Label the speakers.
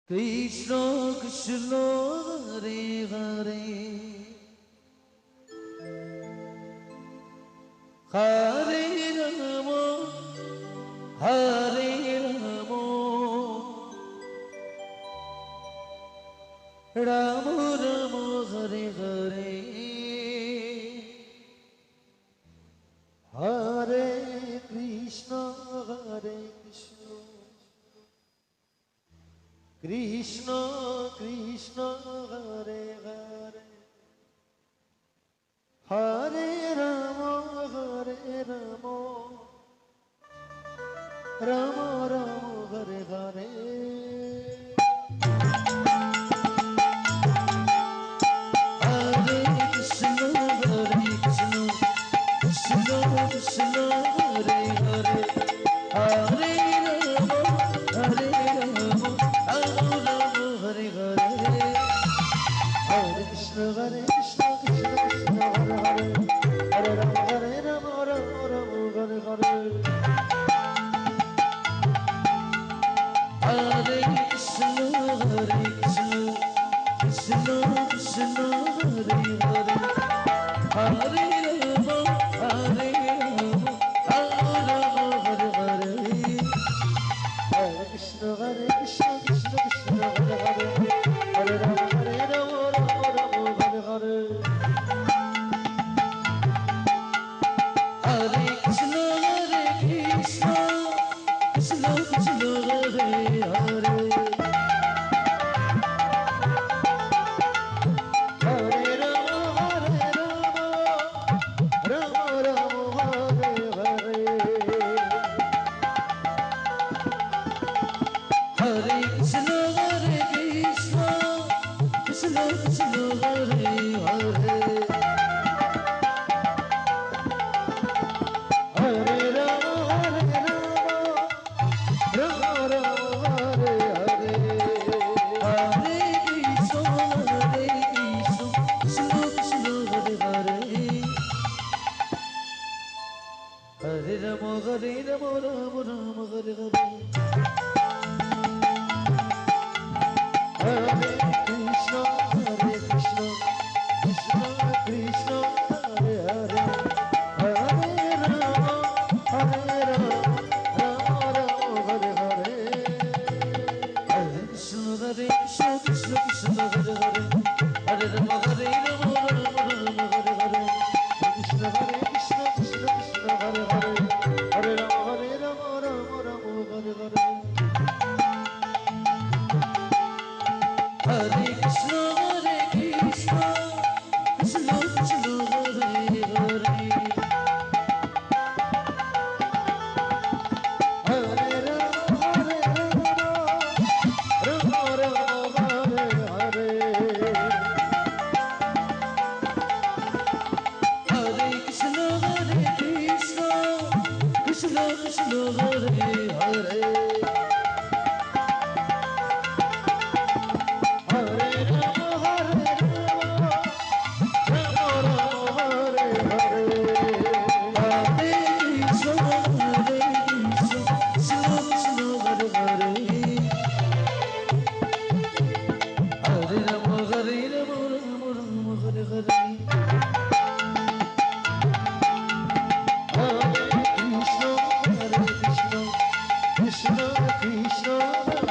Speaker 1: Krishna Krishna Hare Hare Hare Rama Hare Rama Rama Rama Hare Hare Hare Krishna Hare Krishna Krishna Krishna Hare Hare Hare Rama Hare Rama Rama Rama Hare Hare Hare Krishna Hare Krishna Krishna Krishna Hare Hare Hare Hare Krishna Krishna Krishna Hare Hare Hare Rama Hare Rama Rama Rama Hare Hare Hare Krishna Hare Krishna Krishna Krishna Hare Hare Hare Rama Hare Rama Rama Hare Hare Hare Krishna Hare Krishna Krishna Krishna Hare Hare Hare Rama Hare Rama Hare Krishna Hare Krishna Krishna Krishna Hare Hare Hare Rama Rama Rama Hare Hare Hare Krishna Hare Krishna Krishna Krishna Hare Hare Hare Rama Rama Rama Hare Hare Hare Krishna Hare Krishna Krishna Krishna Hare Hare Hare Rama Rama Rama Hare Hare Hare Krishna Hare Krishna Krishna Krishna Hare Hare Hare Rama Rama Rama Hare Hare Hare Krishna Hare Krishna Krishna Krishna Hare Hare Hare Rama Rama Hare Hare Krishna Hare Krishna Krishna Krishna Hare Hare Hare Rama Rama Hare Hare Hare Krishna Hare Krishna Krishna Krishna Hare Hare Hare Rama Rama Rama Hare Hare Hare Krishna Hare Krishna Krishna Krishna Hare Hare Krishna Krishna